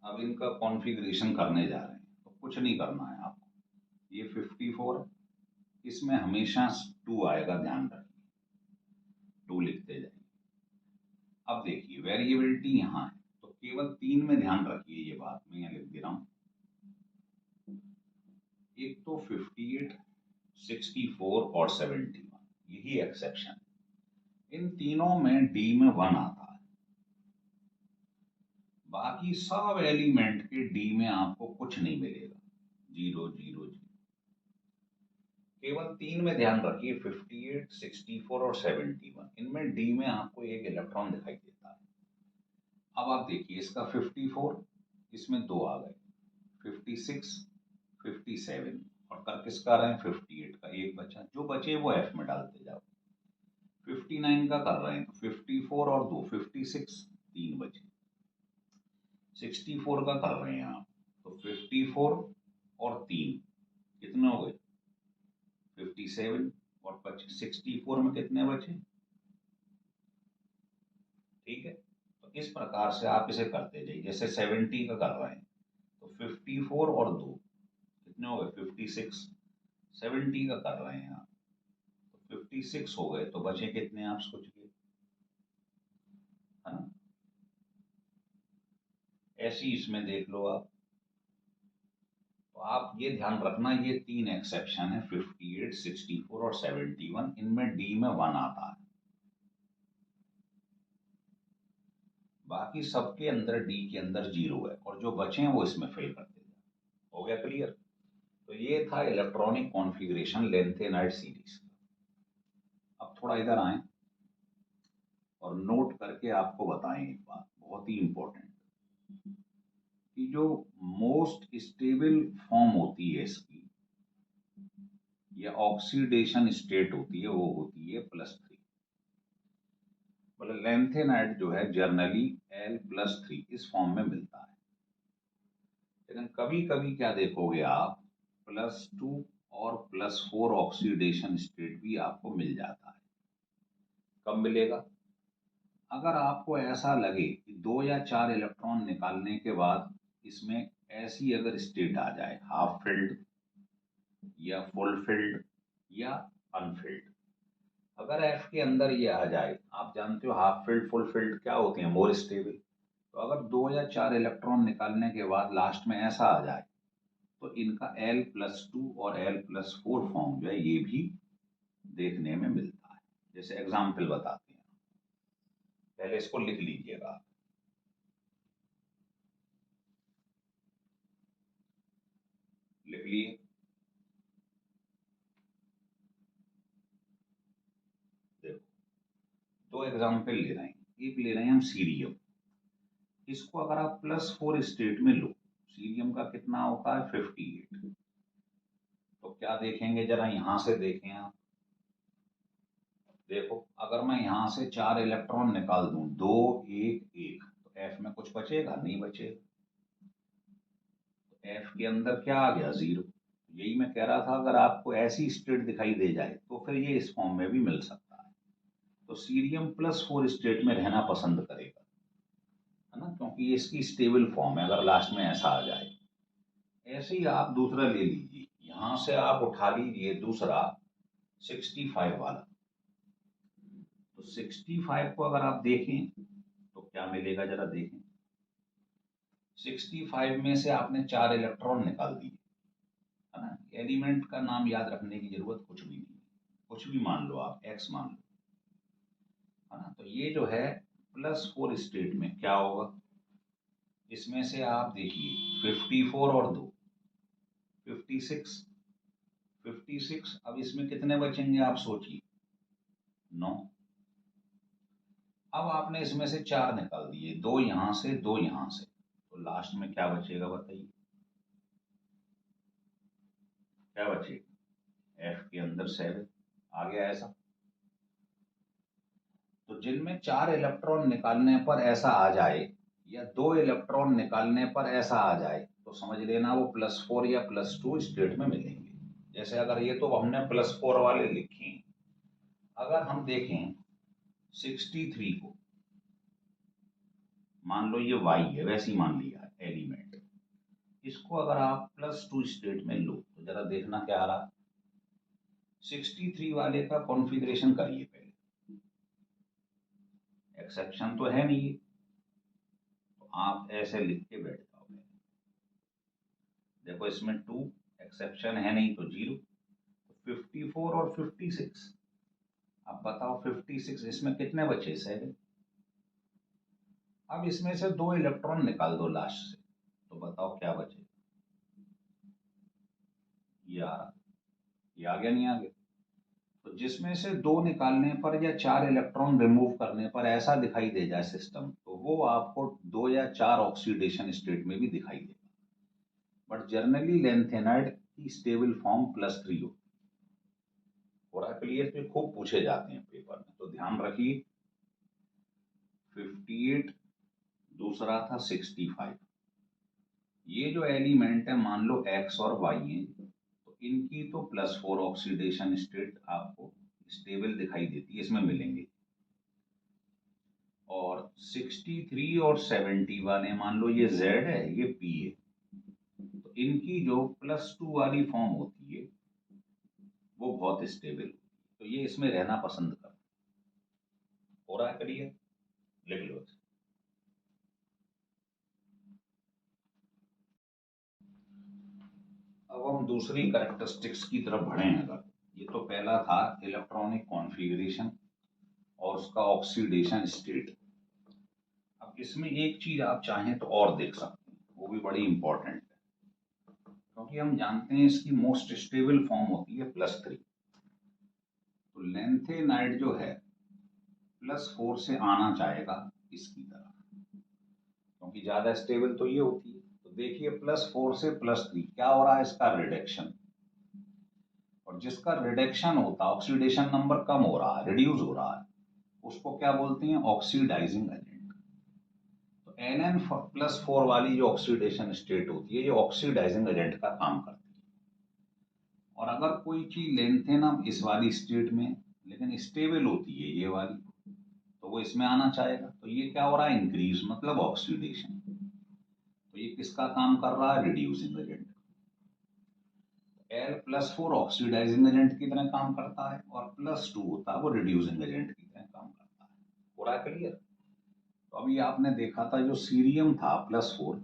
अब इनका कॉन्फ़िगरेशन करने जा रहे हैं, तो कुछ नहीं करना है आपको। ये 54 है, इसमें हमेशा 2 आएगा, ध्यान रखिए, 2 लिखते जाइए। अब देखिए वेरिएबिलिटी यहाँ है, तो केवल 3 में ध्यान रखिए, ये बात मैं यहाँ लिख दे रहा हूँ। एक तो 58, 64 और 71, यही एक्सेप्शन। इन तीनों में डी में 1 आता है, बाकी सब एलिमेंट के डी में आपको कुछ नहीं मिलेगा, 0 0 0। केवल 3 में ध्यान रखिए, 58, 64 और 71, इनमें डी में आपको एक इलेक्ट्रॉन दिखाई देता है। अब आप देखिए इसका 54, इसमें 2 आ गए, 56, 57, और कर किसका रहे हैं, 58 का एक बचा, जो बचे वो एफ में डालते जाओ। 59 का कर रहे हैं, तो 54 और 2, 56, 3 बचे। 64 का कर रहे हैं आप, तो 54 और 3 कितने हो गए, 57, और 64 में कितने बचे, ठीक है। तो इस प्रकार से आप इसे करते जाइए। जैसे 70 का कर रहे हैं, तो 54 और 2 कितने हो गए, 56। 70 का कर रहे हैं आप, तो 56 हो गए, तो बचे कितने, आप सोचिए, है ना। ऐसी इसमें देख लो आप। तो आप ये ध्यान रखना, ये 3 एक्सेप्शन है, 58, 64 और 71, इनमें डी में 1 आता है, बाकी सबके अंदर डी के अंदर 0 है, और जो बचे हैं वो इसमें फिल करते जाए। हो गया क्लियर। तो ये था इलेक्ट्रॉनिक कॉन्फ़िगरेशन लेंथेनाइड सीरीज। अब थोड़ा इधर आए और नोट करके आपको बताएं एक बात बहुत ही इंपॉर्टेंट, कि जो मोस्ट स्टेबल फॉर्म होती है इसकी, या ऑक्सीडेशन स्टेट होती है, वो होती है +3। मतलब लेंथेनाइड जो है जनरली L+3 इस फॉर्म में मिलता है, लेकिन कभी कभी क्या देखोगे आप, +2 और +4 ऑक्सीडेशन स्टेट भी आपको मिल जाता है। कब मिलेगा, अगर आपको ऐसा लगे कि 2 या 4 इलेक्ट्रॉन निकालने के बाद इसमें ऐसी अगर स्टेट आ जाए, हाफ फिल्ड या फुल फिल्ड या अनफिल्ड। अगर एफ के अंदर ये आ जाए, आप जानते हो हाफ फील्ड फुल फील्ड क्या होते हैं, मोर स्टेबल। तो अगर 2 या 4 इलेक्ट्रॉन निकालने के बाद लास्ट में ऐसा आ जाए, तो इनका L+2 और L+4 फॉर्म जो है ये भी देखने में मिलता है। जैसे एग्जाम्पल बताते हैं, पहले इसको लिख लीजिएगा। लिख लिए, देखो 2 एग्जाम्पल ले रहे हैं। एक ले रहे हैं हम सीरियम, इसको अगर आप +4 स्टेट में लो, सीरियम का कितना होता है, 58। तो क्या देखेंगे, जरा यहां से देखें आप। देखो अगर मैं यहां से 4 इलेक्ट्रॉन निकाल दूं, 2 1 1, तो एफ में कुछ बचेगा, नहीं बचेगा। तो एफ के अंदर क्या आ गया, 0। यही मैं कह रहा था, अगर आपको ऐसी स्टेट दिखाई दे जाए तो फिर ये इस फॉर्म में भी मिल सकता है। तो सीरियम +4 स्टेट में रहना पसंद करेगा, है ना, क्योंकि ये इसकी स्टेबल फॉर्म है। अगर लास्ट में ऐसा आ जाए, ऐसे ही आप दूसरा ले लीजिए, यहां से आप उठा लीजिए दूसरा 65 वाला। तो 65 को अगर आप देखें तो क्या मिलेगा, जरा देखें। 65 में से आपने 4 इलेक्ट्रॉन निकाल दिए, है ना। एलिमेंट का नाम याद रखने की जरूरत कुछ भी नहीं, कुछ भी मान लो आप, एक्स मान लो, है ना। तो ये जो है +4 स्टेट में क्या होगा, इसमें से आप देखिए 54 और 2, 56, 56। अब इसमें कितने बचेंगे, आप सोचिए, 9। अब आपने इसमें से 4 निकाल दिए, 2 यहां से 2 यहां से, तो लास्ट में क्या बचेगा बताइए, क्या बचेगा, एफ के अंदर 7 आ गया ऐसा। तो जिनमें 4 इलेक्ट्रॉन निकालने पर ऐसा आ जाए, या 2 इलेक्ट्रॉन निकालने पर ऐसा आ जाए, तो समझ लेना वो +4 या +2 स्टेट में मिलेंगे। जैसे अगर ये तो हमने +4 वाले लिखे हैं, अगर हम देखें 63 को, मान लो ये y है, वैसे ही मान लिया है, एलिमेंट, इसको अगर आप +2 स्टेट में लो तो जरा देखना क्या आ रहा। 63 वाले का कॉन्फ़िगरेशन करिए पहले, एक्सेप्शन तो है नहीं, तो आप ऐसे लिख के बैठ जाओगे। देखो इसमें 2 एक्सेप्शन है नहीं तो 0, 54 और 56। अब बताओ 56 इसमें कितने बचे 7। अब इसमें से 2 इलेक्ट्रॉन निकाल दो लास्ट से, तो बताओ क्या बचे। ये आ गया नहीं आ गया। तो जिसमें से 2 निकालने पर या 4 इलेक्ट्रॉन रिमूव करने पर ऐसा दिखाई दे जाए सिस्टम, तो वो आपको 2 या 4 ऑक्सीडेशन स्टेट में भी दिखाई देगा। बट जनरली लेंथेनाइड की स्टेबल फॉर्म +3 हो। और क्लियर पे खूब पूछे जाते हैं पेपर में, तो ध्यान रखिए। 58, दूसरा था 65। ये जो एलिमेंट है मान लो X और Y है, तो इनकी तो +4 ऑक्सीडेशन स्टेट आपको स्टेबल दिखाई देती है, इसमें मिलेंगे। और 63 और 70 वाले मान लो ये Z है ये P है, तो इनकी जो +2 वाली फॉर्म होती है वो बहुत स्टेबल होती है, तो ये इसमें रहना पसंद करते हैं। हो रहा है क्लियर, लिख लो। अब हम दूसरी कैरेक्टरिस्टिक्स की तरफ बढ़े हैं। अगर ये तो पहला था इलेक्ट्रॉनिक कॉन्फ़िगरेशन और उसका ऑक्सीडेशन स्टेट। अब इसमें एक चीज आप चाहें तो और देख सकते हैं, वो भी बड़ी इंपॉर्टेंट है, क्योंकि हम जानते हैं इसकी मोस्ट स्टेबल फॉर्म होती है +3। तो लेंथेनाइड जो है +4 से आना चाहेगा इसकी तरफ, क्योंकि ज्यादा स्टेबल तो ये होती है। तो देखिए +4 से +3 क्या हो रहा है, इसका रिडक्शन। और जिसका रिडक्शन होता है, ऑक्सीडेशन नंबर कम हो रहा है, रिड्यूस हो रहा है, उसको क्या बोलते हैं, ऑक्सीडाइजिंग एजेंट। तो Nn+4 वाली जो ऑक्सीडेशन स्टेट होती है, ये ऑक्सीडाइजिंग एजेंट का काम करती है। और अगर कोई चीज लेंथ है ना इस वाली स्टेट में, लेकिन स्टेबल होती है ये वाली, तो वो इसमें आना चाहेगा। तो ये क्या हो रहा है, इंक्रीज, मतलब ऑक्सीडेशन। तो ये किसका काम कर रहा है, reducing agent. L+4 oxidising agent की तरह काम करता है, और +2 होता है वो रिड्यूसिंग एजेंट की तरह काम करता है। पूरा क्लियर। तो अभी आपने देखा था जो सीरियम था +4,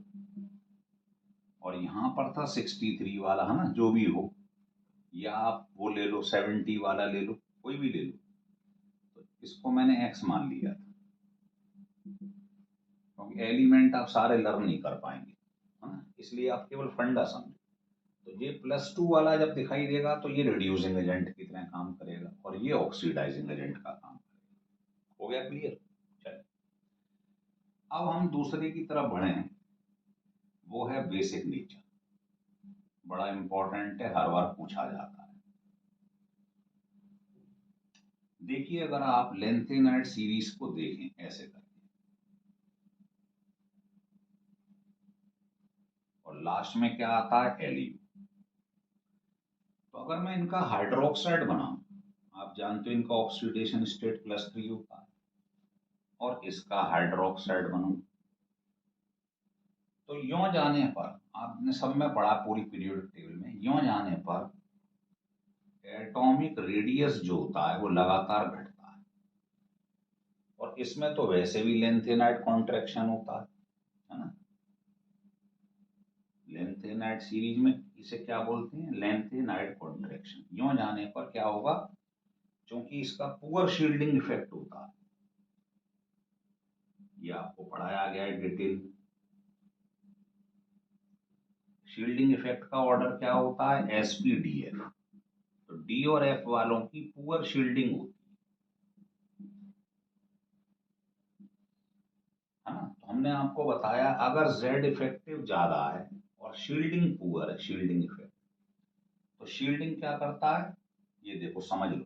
और यहाँ पर था 63 वाला, है ना, जो भी हो, या आप वो ले लो 70 वाला ले लो, कोई भी ले लो। तो इसको मैंने X मान लिया था, क्योंकि एलिमेंट आप सारे लर्न नहीं कर पाएंगे, है ना, इसलिए आप केवल फंडा समझो। तो ये +2 वाला जब दिखाई देगा तो ये रिड्यूसिंग एजेंट की तरह काम करेगा, और ये ऑक्सीडाइजिंग एजेंट का काम करेगा। हो गया क्लियर। चलिए अब हम दूसरे की तरफ बढ़े हैं, वो है बेसिक नेचर। बड़ा इंपॉर्टेंट है, हर बार पूछा जाता है। देखिए अगर आप लेंथेनाइड सीरीज को देखें ऐसे करके, और लास्ट में क्या आता है, एलियू। तो अगर मैं इनका हाइड्रोक्साइड बनाऊं, आप जानते हो इनका ऑक्सीडेशन स्टेट +3 होता है, और इसका हाइड्रोक्साइड बनाऊं, तो यों जाने पर, आपने सब में पढ़ा पूरी पीरियोडिक टेबल में, यों जाने पर एटॉमिक रेडियस जो होता है वो लगातार घटता है। और इसमें तो वैसे भी लेंथेनाइड कॉन्ट्रैक्शन होता है ना। लेंथेनाइड सीरीज में इसे क्या बोलते हैं, लेंथेनाइड कॉन्ट्रैक्शन। यों जाने पर क्या होगा, क्योंकि इसका पुअर शील्डिंग इफेक्ट होता है, ये आपको पढ़ाया गया है डिटेल। शील्डिंग इफेक्ट का ऑर्डर क्या होता है, SPDF। तो D और F वालों की पुअर शील्डिंग होती है ना। तो हमने आपको बताया अगर Z इफेक्टिव ज्यादा है और शील्डिंग पुअर है, शील्डिंग इफेक्ट, तो शील्डिंग क्या करता है, ये देखो समझ लो।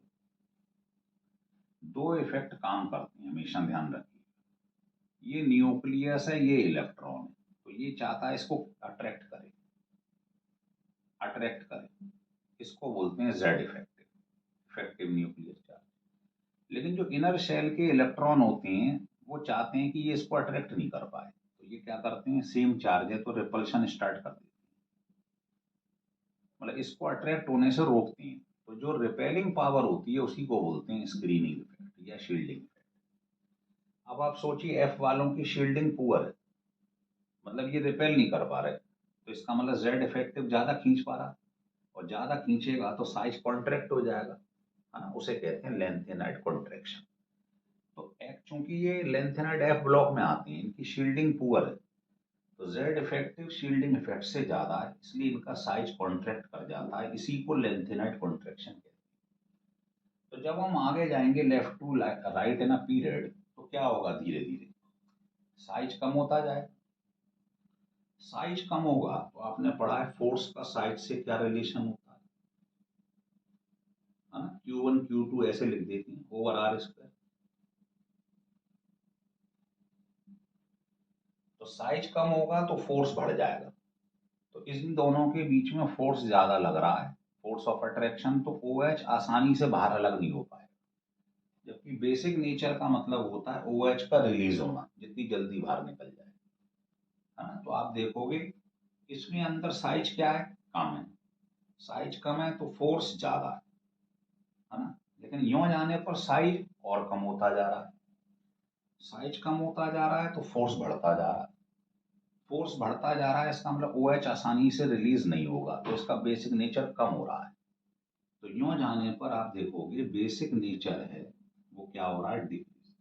दो इफेक्ट काम करते हैं, हमेशा ध्यान रखिए। ये न्यूक्लियस है, ये इलेक्ट्रॉन है, तो ये चाहता है इसको अट्रैक्ट करे, अट्रैक्ट करे, इसको बोलते हैं Z effective, effective nuclear charge. लेकिन जो इनर शेल के इलेक्ट्रॉन होते हैं वो चाहते हैं कि ये इसको अट्रैक्ट नहीं कर पाए, तो तो ये क्या करते हैं, सेम चार्ज है तो रिपल्शन स्टार्ट कर देते हैं, मतलब इसको अट्रैक्ट होने से रोकते हैं। तो जो रिपेलिंग पावर होती है उसी को बोलते हैं स्क्रीनिंग इफेक्ट या शील्डिंग इफेक्ट। अब आप सोचिए एफ वालों की शील्डिंग पुअर है, मतलब ये रिपेल नहीं कर पा रहे, तो इसका मतलब जेड इफेक्टिव ज्यादा खींच पा रहा, और ज्यादा खींचेगा तो साइज कॉन्ट्रैक्ट हो जाएगा, है ना, उसे कहते हैं लेंथेनाइड कॉन्ट्रैक्शन। तो चूंकि ये लेंथेनाइड एफ ब्लॉक में आते हैं, इनकी शील्डिंग पुअर है, तो जेड इफेक्टिव शील्डिंग इफेक्ट से ज्यादा है, इसलिए इनका साइज कॉन्ट्रैक्ट कर जाता है, इसी को लेंथेनाइड कॉन्ट्रैक्शन कहते हैं। तो जब हम आगे जाएंगे left to right in a period, तो क्या होगा, धीरे धीरे साइज कम होता जाए। साइज कम होगा तो आपने पढ़ा है फोर्स का साइज से क्या रिलेशन होता है ना, Q1 Q2 ऐसे लिख देते हैं ओवर आर स्क्वायर। तो साइज कम होगा तो फोर्स बढ़ जाएगा, तो इन दोनों के बीच में फोर्स ज्यादा लग रहा है, फोर्स ऑफ अट्रैक्शन, तो ओ एच आसानी से बाहर अलग नहीं हो पाएगा। जबकि बेसिक नेचर का मतलब होता है ओ एच का रिलीज होना, जितनी जल्दी बाहर निकल जाए, है ना। तो आप देखोगे इसमें अंदर साइज क्या है, कम है, साइज कम है तो फोर्स ज्यादा है ना। लेकिन यूं जाने पर साइज और कम होता जा रहा है, साइज कम होता जा रहा है तो फोर्स बढ़ता जा रहा है, फोर्स बढ़ता जा रहा है, इसका मतलब ओ एच आसानी से रिलीज नहीं होगा, तो इसका बेसिक नेचर कम हो रहा है। तो यूं जाने पर आप देखोगे बेसिक नेचर है वो क्या हो रहा है, डिक्रीज।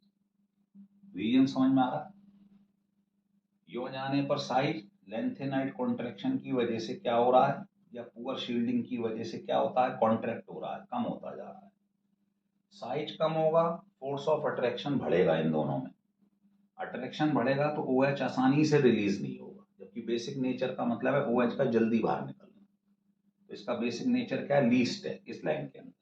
रीजन समझ में आ रहा है। यूं जाने पर साइज लेंथेनाइड कॉन्ट्रैक्शन की वजह से क्या हो रहा है, या पुअर शील्डिंग की वजह से क्या होता है, कॉन्ट्रैक्ट हो रहा है, कम होता जा रहा है। साइज कम होगा, फोर्स ऑफ अट्रैक्शन बढ़ेगा, इन दोनों में अट्रैक्शन बढ़ेगा तो ओ एच आसानी से रिलीज नहीं होगा, जबकि बेसिक नेचर का मतलब है ओ एच का जल्दी बाहर निकलना। तो इसका बेसिक नेचर क्या है, लीस्ट है इस लाइन के अंदर।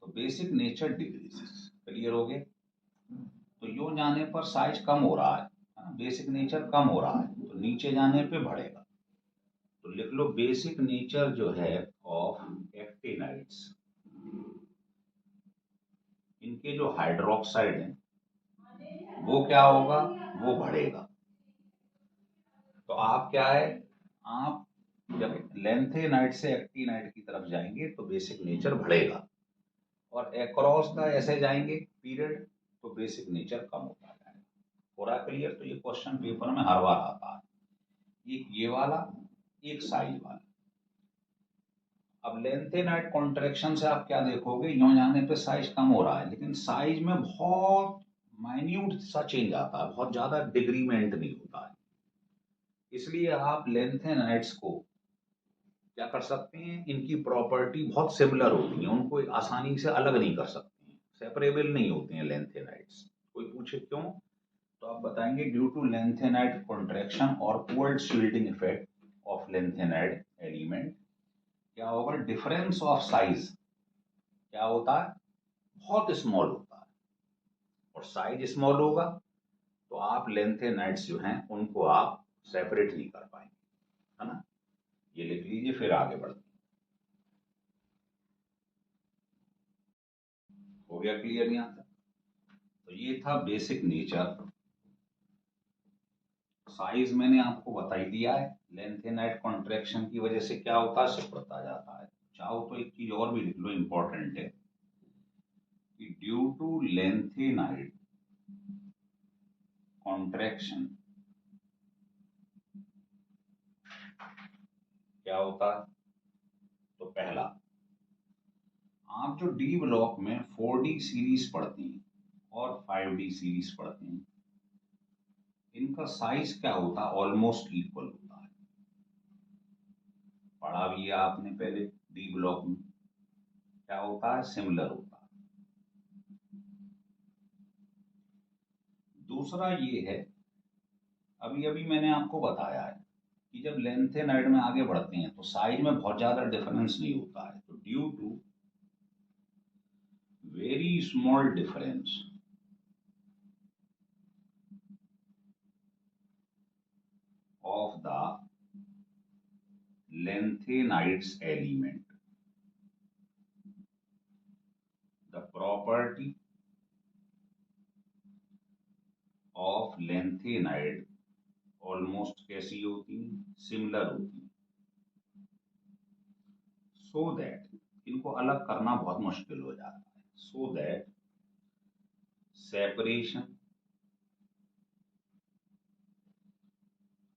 तो बेसिक नेचर डिक्रीजेस, क्लियर हो गए। तो यूं जाने पर साइज कम हो रहा है ना, बेसिक नेचर कम हो रहा है, तो नीचे जाने पे बढ़ेगा। तो लिख लो बेसिक नेचर जो है ऑफ एक्टिनाइड्स, इनके जो हाइड्रोक्साइड है वो क्या होगा, वो बढ़ेगा। तो आप क्या है, आप जब लेंथेनाइड से एक्टिनाइड की तरफ जाएंगे तो बेसिक नेचर बढ़ेगा, और अक्रॉस द ऐसे जाएंगे पीरियड तो बेसिक नेचर कम होता जाएगा। पूरा क्लियर। तो ये क्वेश्चन पेपर में हर बार आता है, एक ये वाला, एक साइज वाला। अब लेंथेनाइड कॉन्ट्रैक्शन से आप क्या देखोगे, यूं जाने पे साइज कम हो रहा है, लेकिन साइज में बहुत माइन्यूट सा चेंज आता है, बहुत ज्यादा डिक्रीमेंट नहीं होता है। इसलिए आप लेंथेनाइड्स को क्या कर सकते हैं, इनकी प्रॉपर्टी बहुत सिमिलर होती है, उनको आसानी से अलग नहीं कर सकते हैं, सेपरेबल नहीं होते हैं लेंथेनाइड्स। कोई पूछे क्यों, तो आप बताएंगे ड्यू टू लेंथेनाइड कॉन्ट्रैक्शन और poor shielding effect of lanthanide element, क्या होगा, डिफरेंस ऑफ साइज क्या होता है, बहुत स्मॉल होता है, और साइज स्मॉल होगा तो आप लेंथेनाइड्स जो हैं उनको आप सेपरेट नहीं कर पाएंगे, है ना। ये लिख लीजिए, फिर आगे बढ़ते हैं। हो गया क्लियर यहाँ तक। तो ये था बेसिक नेचर। साइज मैंने आपको बता ही दिया है, लेंथेनाइड कॉन्ट्रैक्शन की वजह से क्या होता है, सिकुड़ता जाता है। चाहो तो एक चीज और भी लिख लो, इंपॉर्टेंट है कि ड्यू टू लेंथेनाइड कॉन्ट्रैक्शन क्या होता है। तो पहला, आप जो डी ब्लॉक में 4D सीरीज पढ़ते हैं और 5D सीरीज पढ़ते हैं, इनका साइज क्या होता है, ऑलमोस्ट इक्वल होता है। पढ़ा भी है आपने पहले, डी ब्लॉक में क्या होता है, सिमिलर होता है। दूसरा ये है, अभी अभी मैंने आपको बताया है कि जब लेंथेनाइड में आगे बढ़ते हैं तो साइज में बहुत ज्यादा डिफरेंस नहीं होता है, तो due to very small difference of the lanthanides element, the property of lanthanide almost कैसी होती हैं, सिमिलर होती हैं, सो दैट इनको अलग करना बहुत मुश्किल हो जाता है, so that separation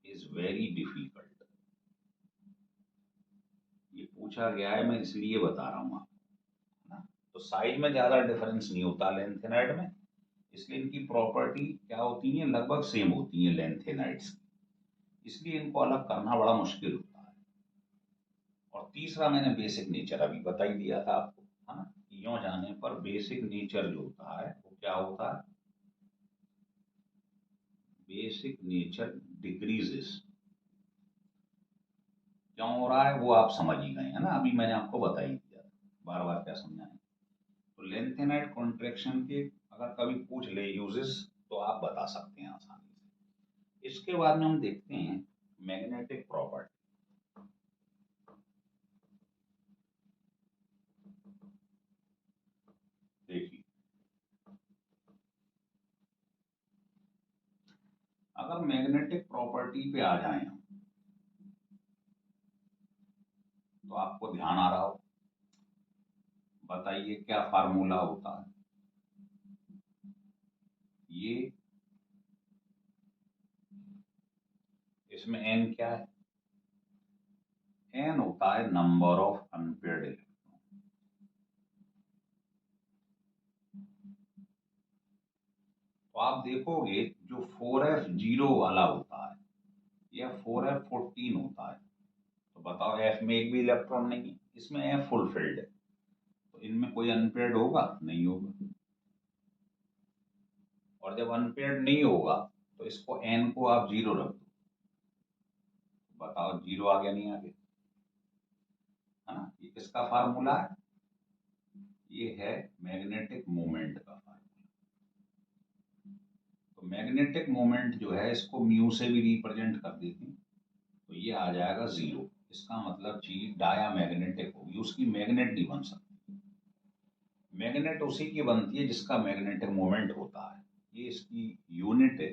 is very difficult. ये पूछा गया है, मैं इसलिए बता रहा हूँ आपको, है ना। तो साइज में ज्यादा डिफरेंस नहीं होता लेंथेनाइड में, इसलिए इनकी प्रॉपर्टी क्या होती है, लगभग सेम होती है लेंथेनाइड्स की, इसलिए इनको अलग करना बड़ा मुश्किल होता है। और तीसरा मैंने बेसिक नेचर अभी बता ही दिया था आपको, है ना। यूं जाने पर बेसिक नेचर जो होता है वो क्या होता है, बेसिक नेचर डिक्रीजेस। क्यों हो रहा है वो आप समझ ही गए, है ना, अभी मैंने आपको बता ही दिया, बार बार क्या समझाएं। तो लेंथेनाइड कॉन्ट्रैक्शन के अगर कभी पूछ ले यूजेस तो आप बता सकते हैं आसानी से। इसके बाद में हम देखते हैं मैग्नेटिक प्रॉपर्टी। देखिए, अगर मैग्नेटिक प्रॉपर्टी पे आ जाए हम, तो आपको ध्यान आ रहा हो, बताइए क्या फार्मूला होता है। ये इसमें एन क्या है, एन होता है नंबर ऑफ अनपेयर्ड इलेक्ट्रॉन। तो आप देखोगे जो 4f0 वाला होता है या 4f14 होता है, तो बताओ एफ में एक भी इलेक्ट्रॉन नहीं है, इसमें एफ फुल फिल्ड है, तो इनमें कोई अनपेयर्ड होगा, नहीं होगा। और जब अनपेयर्ड नहीं होगा तो इसको एन को आप जीरो रख दो, बताओ जीरो आ गया नहीं आ गया, है ना। ये किसका फार्मूला है, ये है मैग्नेटिक मोमेंट का फार्मूला। तो मैग्नेटिक मोमेंट जो है इसको म्यू से भी रिप्रेजेंट कर देते हैं, तो ये आ जाएगा जीरो। इसका मतलब चीज डाया मैग्नेटिक होगी, उसकी मैग्नेट नहीं बन सकती। मैग्नेट उसी की बनती है जिसका मैग्नेटिक मोमेंट होता है, ये इसकी यूनिट है।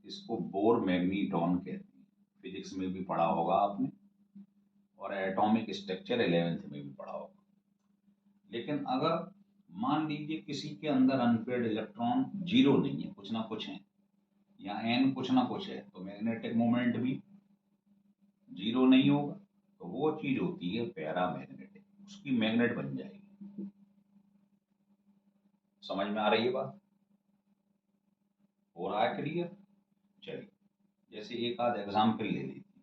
इसको बोर मैग्नीटॉन कहते हैं, फिजिक्स में भी पढ़ा होगा आपने, और एटॉमिक स्ट्रक्चर 11th में भी पढ़ा होगा। लेकिन अगर मान लीजिए किसी के अंदर अनपेयर्ड इलेक्ट्रॉन जीरो नहीं है, कुछ ना कुछ है, या एन कुछ ना कुछ है, तो मैग्नेटिक मोमेंट भी जीरो नहीं होगा, तो वो चीज होती है पैरामैग्नेटिक, उसकी मैग्नेट बन जाएगी। समझ में आ रही है बात, हो रहा है क्लियर। चलिए, जैसे एक आध एग्जाम्पल ले लीजिए।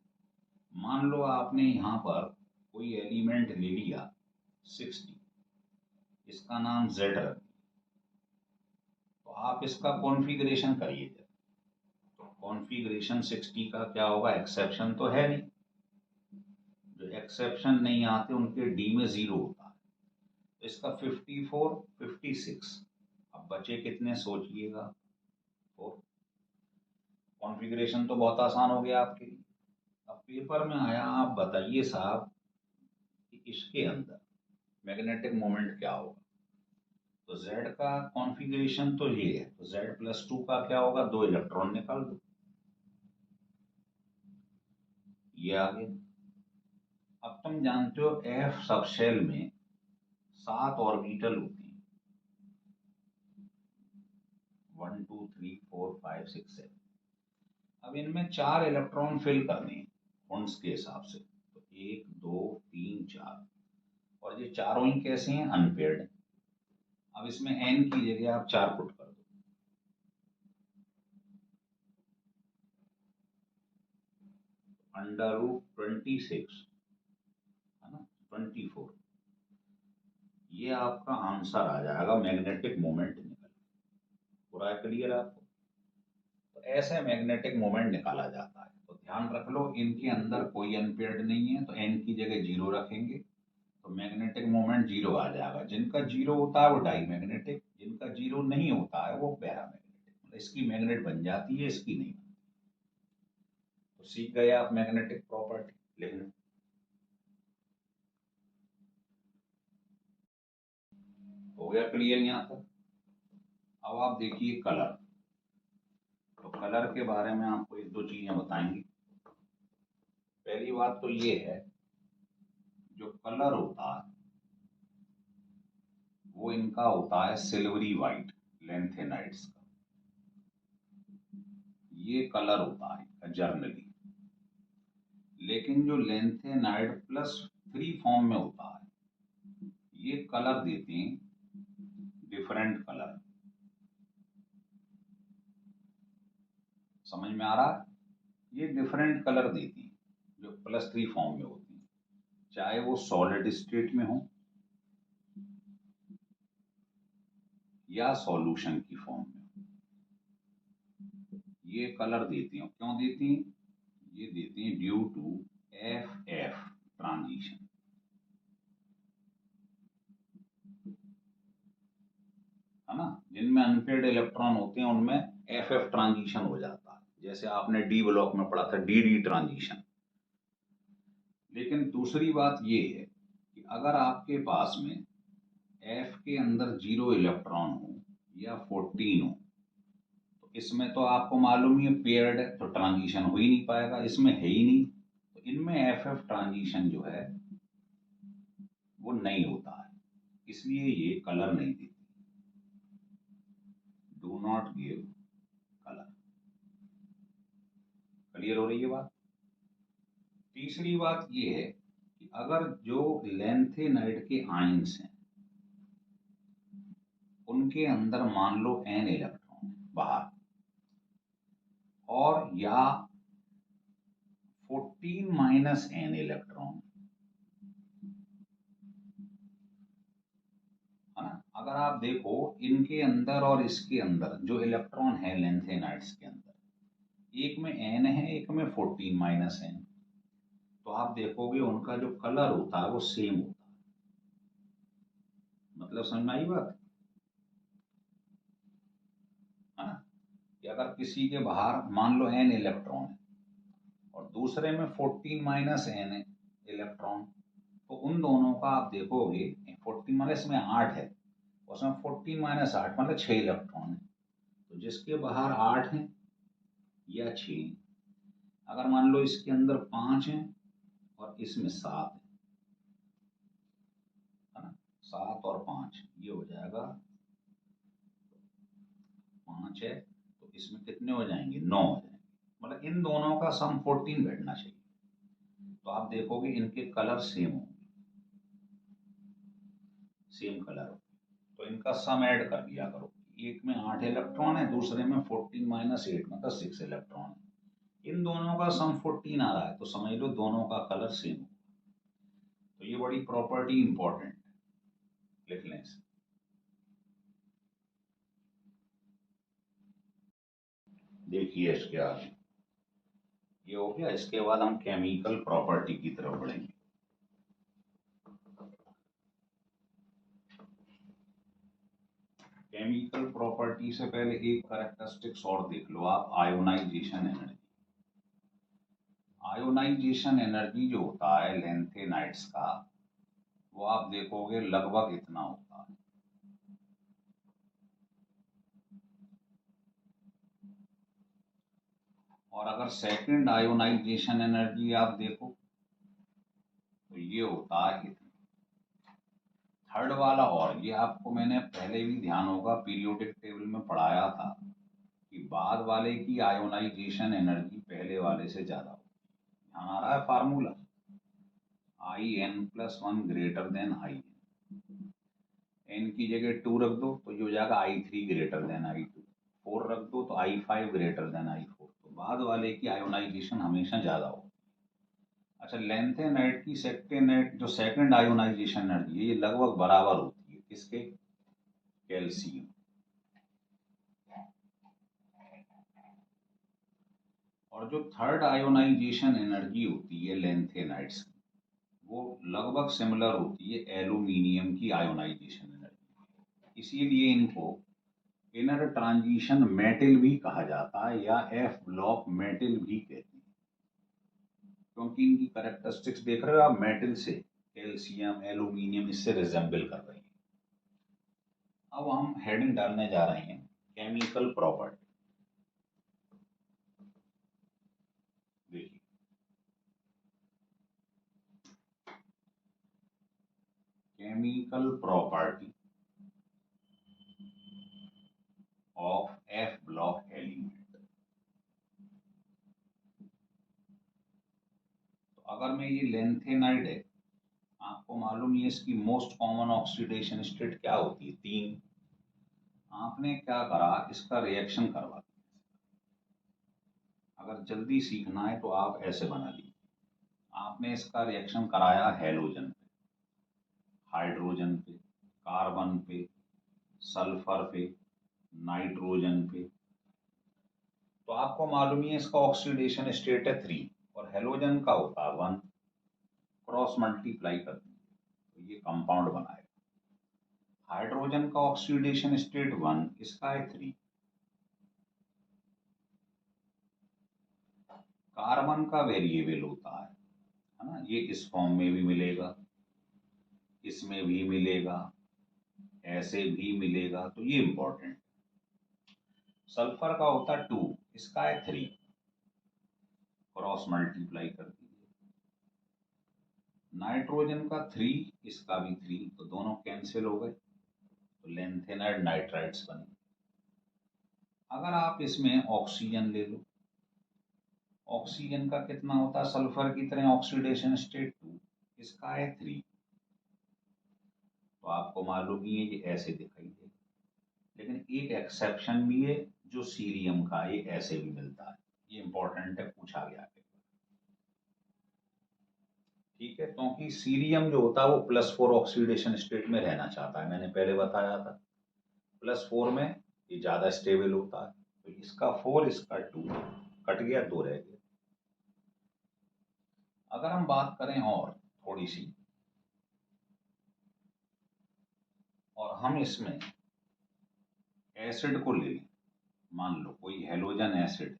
मान लो आपने यहाँ पर कोई एलिमेंट ले लिया 60, इसका नाम जेड रख दिया, तो आप इसका कॉन्फ़िगरेशन करिए। तो कॉन्फ़िगरेशन 60 का क्या होगा, एक्सेप्शन तो है नहीं, जो एक्सेप्शन नहीं आते उनके डी में जीरो होता है, तो इसका 54 56, अब बचे कितने सोचिएगा, फोर। कॉन्फ़िगरेशन तो बहुत आसान हो गया आपके लिए। अब पेपर में आया, आप बताइए साहब कि इसके अंदर मैग्नेटिक मोमेंट क्या होगा। तो Z का कॉन्फ़िगरेशन तो ये है, तो Z+2 का क्या होगा, दो इलेक्ट्रॉन निकाल दो, ये आ गया। अब तुम जानते हो F सबशेल में 7 ऑर्बिटल होती हैं, 1 2 3 4 5 6 7। अब इनमें 4 इलेक्ट्रॉन फिल करने हैं बॉन्ड्स के हिसाब से, तो 1 2 3 4, और ये चारों ही कैसे हैं, अनपेयर्ड हैं। अब इसमें n की जगह आप 4 पुट कर दो, √26, है ना, 24, ये आपका आंसर आ जाएगा मैग्नेटिक मोमेंट निकल। पूरा क्लियर है आपको। तो ऐसे मैग्नेटिक मोमेंट निकाला जाता है। तो ध्यान रख लो, इनके अंदर कोई अनपेयर्ड नहीं है, तो एन की जगह जीरो रखेंगे, तो मैग्नेटिक मोमेंट जीरो आ जाएगा। जिनका जीरो होता है वो डाई मैग्नेटिक, जिनका जीरो नहीं होता है वो पैरामैग्नेटिक, इसकी मैग्नेट बन जाती है, इसकी नहीं बनती। तो सीख गए आप मैग्नेटिक प्रॉपर्टी लिखना। हो गया क्लियर यहाँ तक। अब आप देखिए कलर। तो कलर के बारे में आपको एक दो चीजें बताएंगे। पहली बात तो ये है, जो कलर होता है वो इनका होता है सिल्वरी वाइट लैंथेनाइड्स का, ये कलर होता है जर्नली। लेकिन जो लैंथेनाइड प्लस फ्री फॉर्म में होता है ये कलर देते हैं डिफरेंट कलर। समझ में आ रहा है? ये डिफरेंट कलर देती हैं जो प्लस थ्री फॉर्म में होती हैं, चाहे वो सॉलिड स्टेट में हो या सॉल्यूशन की फॉर्म में। ये कलर देती हैं, क्यों देती हैं? ये देती हैं due to f f transition. है ना, जिनमें अनपेड इलेक्ट्रॉन होते हैं उनमें एफ एफ ट्रांजिशन हो जाता है, जैसे आपने डी ब्लॉक में पढ़ा था डी डी ट्रांजिशन। लेकिन दूसरी बात ये है कि अगर आपके पास में एफ के अंदर 0 इलेक्ट्रॉन हो या 14 हो, तो इसमें तो आपको मालूम ही है पेयर्ड है, तो ट्रांजिशन हो ही नहीं पाएगा, इसमें है ही नहीं, तो इनमें एफ एफ ट्रांजिशन जो है वो नहीं होता है, इसलिए ये कलर नहीं देती। Do not give colour. Clear हो रही है बात? तीसरी बात ये है कि अगर जो लैंथेनाइड के आयंस हैं उनके अंदर मान लो n इलेक्ट्रॉन बाहर, और या 14 माइनस n इलेक्ट्रॉन, है ना। अगर आप देखो इनके अंदर और इसके अंदर जो इलेक्ट्रॉन है लैंथेनाइड्स के अंदर, एक में n है एक में 14 माइनस n, तो आप देखोगे उनका जो कलर होता है वो सेम होता है। मतलब समझ में आई बात? है ना, कि अगर किसी के बाहर मान लो n इलेक्ट्रॉन है और दूसरे में 14 माइनस n है इलेक्ट्रॉन, तो उन दोनों का आप देखोगे 14 माइनस में 8 है, उसमें 14 माइनस 8 मतलब 6 इलेक्ट्रॉन है, तो जिसके बाहर 8 है या 6, अगर मान लो इसके अंदर 5 है और इसमें 7 है ना, 7 और 5 ये हो जाएगा 5 है, तो इसमें कितने हो जाएंगे? 9 हो जाएंगे। मतलब इन दोनों का सम 14 बैठना चाहिए, तो आप देखोगे इनके कलर सेम होंगे, सेम कलर हो, तो इनका सम ऐड कर दिया करो। एक में 8 इलेक्ट्रॉन है, दूसरे में 14 माइनस 8 मतलब 6 इलेक्ट्रॉन है, इन दोनों का सम 14 आ रहा है, तो समझ लो दोनों का कलर सेम हो। तो ये बड़ी प्रॉपर्टी इंपॉर्टेंट है, लिख लें इसे। देखिए इसके आगे ये हो गया, इसके बाद हम केमिकल प्रॉपर्टी की तरफ बढ़ेंगे। केमिकल प्रॉपर्टी से पहले एक कैरेक्टरिस्टिक्स और देख लो आप, आयोनाइजेशन एनर्जी। आयोनाइजेशन एनर्जी जो होता है लैंथेनाइड्स का, वो आप देखोगे लगभग इतना होता है। और अगर सेकंड आयोनाइजेशन एनर्जी आप देखो तो ये होता है इतना। थर्ड वाला, और ये आपको मैंने पहले भी ध्यान होगा पीरियोडिक टेबल में पढ़ाया था कि बाद वाले की आयोनाइजेशन एनर्जी पहले वाले से ज्यादा होगी। ध्यान आ रहा है formula? I n plus one greater than I n की जगह 2 रख दो तो ये हो जाएगा I3 ग्रेटर देन I2, 4 रख दो तो I5 ग्रेटर देन I4, तो बाद वाले की आयोनाइजेशन हमेशा ज्यादा होगी। अच्छा, लैंथेनाइड की सेकेंड जो सेकंड आयोनाइजेशन एनर्जी है ये लगभग बराबर होती है किसके? कैल्शियम। और जो थर्ड आयोनाइजेशन एनर्जी होती है लैंथेनाइड्स की, वो लगभग सिमिलर होती है एल्यूमिनियम की आयोनाइजेशन एनर्जी, इसीलिए इनको इनर ट्रांजिशन मेटल भी कहा जाता है या एफ ब्लॉक मेटल भी कहते हैं, क्योंकि इनकी कैरेक्टरिस्टिक्स देख रहे हो आप, मेटल से कैल्शियम एल्यूमिनियम इससे रिजेंबल कर रही है। अब हम हेडिंग डालने जा रहे हैं chemical property. Chemical property of F block element. तो अगर मैं ये लेंथेनाइड है, आपको मालूम है इसकी मोस्ट कॉमन ऑक्सीडेशन स्टेट क्या होती है, 3। आपने क्या करा, इसका रिएक्शन करवा दिया। अगर जल्दी सीखना है तो आप ऐसे बना लीजिए। आपने इसका रिएक्शन कराया हैलोजन पे, हाइड्रोजन पे, कार्बन पे, सल्फर पे, नाइट्रोजन पे। तो आपको मालूम है इसका ऑक्सीडेशन स्टेट है 3 और हेलोजन का होता है 1। क्रॉस मल्टीप्लाई कर दीजिए तो ये कंपाउंड बनाएगा। हाइड्रोजन का ऑक्सीडेशन स्टेट 1, इसका है 3। कार्बन का वेरिएबल होता है ना, ये इस फॉर्म में भी मिलेगा, इसमें भी मिलेगा, ऐसे भी मिलेगा, तो ये इंपॉर्टेंट। सल्फर का होता है 2, इसका है 3। क्रॉस मल्टीप्लाई कर दीजिए। नाइट्रोजन का 3, इसका भी 3, तो दोनों कैंसिल हो गए, तो लेंथेनाइड नाइट्राइड्स बने। अगर आप इसमें ऑक्सीजन ले लो, ऑक्सीजन का कितना होता है, सल्फर की तरह ऑक्सीडेशन स्टेट 2, इसका है 3। तो आपको मालूम ही है ये ऐसे दिखाई दे, लेकिन एक एक्सेप्शन भी है जो सीरियम का, ये ऐसे भी मिलता है। ये इंपॉर्टेंट है, पूछा गया है। ठीक है, क्योंकि सीरियम जो होता है वो +4 ऑक्सीडेशन स्टेट में रहना चाहता है, मैंने पहले बताया था। +4 में ये ज्यादा स्टेबल होता है, तो इसका 4, इसका 2 कट गया, 2 रह गया। अगर हम बात करें और थोड़ी सी, और हम इसमें एसिड को ले लें, मान लो कोई हेलोजन एसिड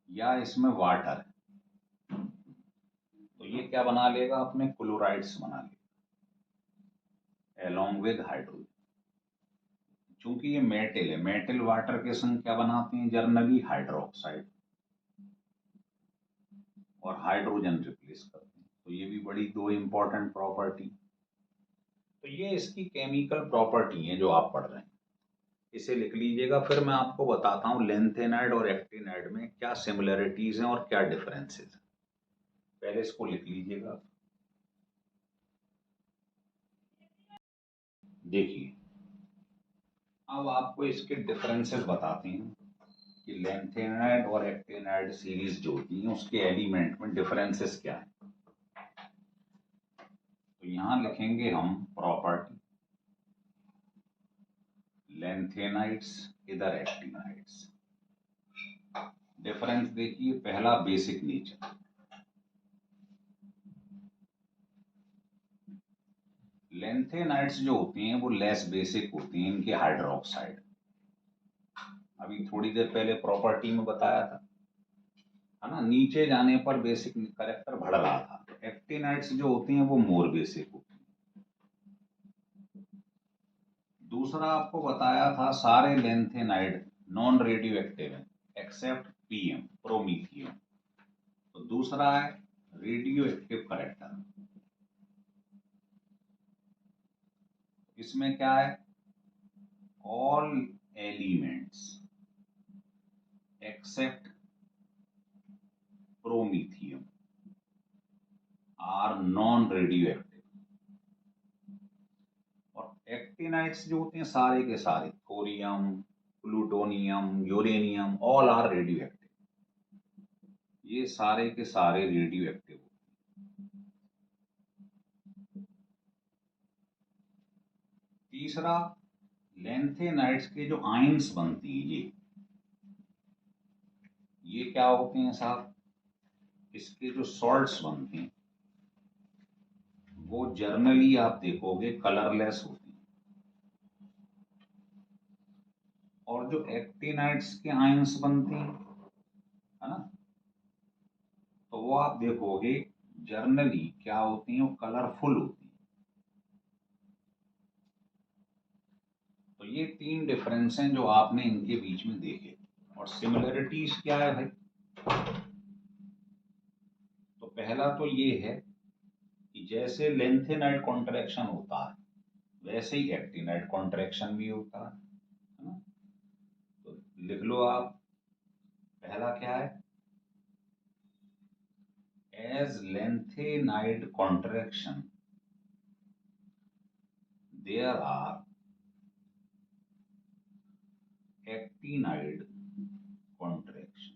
या इसमें वाटर, तो ये क्या बना लेगा, अपने क्लोराइड्स बना लेगा एलोंग विद हाइड्रोजन। चूंकि ये मेटल है, मेटल वाटर के संग क्या बनाते हैं जर्नली, हाइड्रोक्साइड और हाइड्रोजन रिप्लेस करते हैं। तो ये भी बड़ी 2 इंपॉर्टेंट प्रॉपर्टी। तो ये इसकी केमिकल प्रॉपर्टी है जो आप पढ़ रहे हैं, इसे लिख लीजिएगा। फिर मैं आपको बताता हूँ लेंथेनाइड और एक्टिनाइड में क्या सिमिलरिटीज हैं और क्या डिफरेंसेस हैं। पहले इसको लिख लीजिएगा। देखिए, अब आपको इसके डिफरेंसेस बताते हैं कि लेंथेनाइड और एक्टिनाइड सीरीज जो होती है उसके एलिमेंट में डिफरेंसेस क्या है। तो यहां लिखेंगे हम प्रॉपर्टी, लेंथेनाइड्स, इधर एक्टिनाइड्स। डिफरेंस देखिए, पहला बेसिक नेचर। लेंथेनाइड्स जो होती हैं वो लेस बेसिक होती हैं, इनके हाइड्रोक्साइड। अभी थोड़ी देर पहले प्रॉपर्टी में बताया था, है ना, नीचे जाने पर बेसिक करेक्टर बढ़ रहा था। एक्टिनाइड्स जो होती हैं वो मोर बेसिक होती हैं। दूसरा आपको बताया था सारे लेंथेनाइड नॉन रेडियो एक्टिव हैं एक्सेप्ट पीएम, प्रोमीथियम। तो दूसरा है रेडियो एक्टिव करेक्टर। इसमें क्या है, all elements except promethium are non radio active. और एक्टिनाइड्स जो होते हैं सारे के सारे, thorium, plutonium, uranium, all are radio active. ये सारे के सारे रेडियो एक्टिव। तीसरा, लेंथेनाइड्स के जो आयंस बनती है ये क्या होते हैं साहब, इसके जो सॉल्ट्स बनते हैं वो जर्नली आप देखोगे कलरलेस होते हैं। और जो एक्टिनाइड्स के आयंस बनते हैं, है ना, तो वो आप देखोगे जर्नली क्या होती हैं, वो कलरफुल होती हैं। तो ये 3 डिफरेंस हैं जो आपने इनके बीच में देखे। और सिमिलरिटीज क्या है भाई, तो पहला तो ये है कि जैसे लेंथेनाइड कॉन्ट्रैक्शन होता है वैसे ही एक्टिनाइड कॉन्ट्रैक्शन भी होता है ना। तो लिख लो आप, पहला क्या है, as lengthenide contraction there are actinide contraction।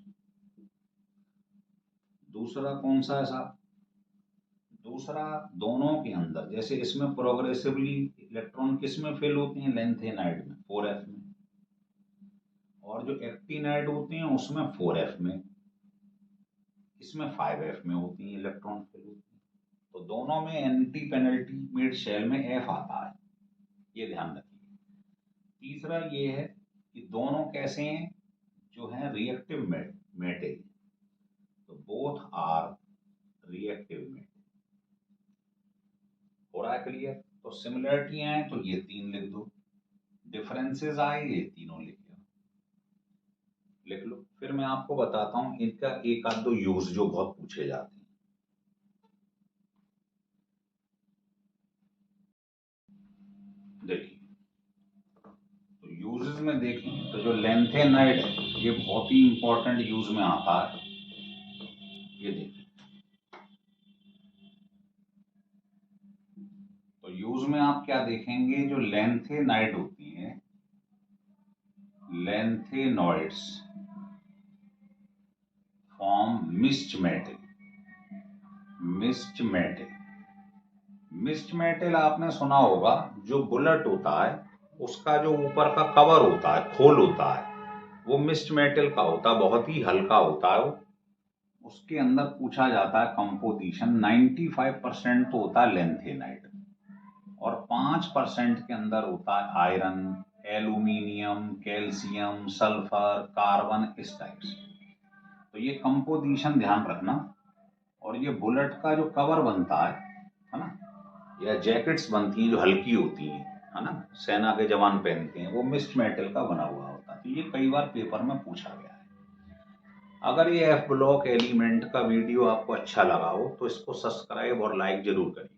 दूसरा कौन सा है साहब, दूसरा दोनों के अंदर, जैसे इसमें प्रोग्रेसिवली इलेक्ट्रॉन किस में फिल होते हैं, लेंथेनाइड में 4f में, और जो एक्टिनाइड होते हैं उसमें 4f में, इसमें 5f में होती है इलेक्ट्रॉन फिल होती है। तो दोनों में एंटी पेनल्टी शेल में f आता है, ये ध्यान रखिए। तीसरा ये है कि दोनों कैसे हैं, जो है रिएक्टिव मेटल, तो बोथ आर रिएक्टिव मेटल। हो रहा है क्लियर। तो सिमिलरिटियां हैं तो ये 3 लिख दो, डिफरेंसेस आए ये तीनों लिख लो। फिर मैं आपको बताता हूं इनका एक आध दो यूज जो बहुत पूछे जाते हैं। देखिए, तो यूजेस में देखें तो जो लेंथेनाइड है ये बहुत ही इंपॉर्टेंट यूज में आता है। ये देखिए, तो यूज में आप क्या देखेंगे, जो लेंथेनाइड होती है, lanthanoids form mixed metal. Mixed metal आपने सुना होगा, जो बुलेट होता है उसका जो ऊपर का कवर होता है, खोल होता है, वो मिक्स्ड मेटल का होता है, बहुत ही हल्का होता है वो। उसके अंदर पूछा जाता है कंपोजिशन, 95% तो होता है लेंथेनाइड और 5% के अंदर होता है iron, aluminium, calcium, sulphur, carbon, इस टाइप से। तो ये कंपोजिशन ध्यान रखना। और ये बुलेट का जो कवर बनता है ना, या जैकेट्स बनती हैं जो हल्की होती हैं, है ना, सेना के जवान पहनते हैं, वो मिक्स्ड मेटल का बना हुआ होता है। तो ये कई बार पेपर में पूछा गया है। अगर ये एफ ब्लॉक एलिमेंट का वीडियो आपको अच्छा लगा हो तो इसको सब्सक्राइब और लाइक जरूर करिए।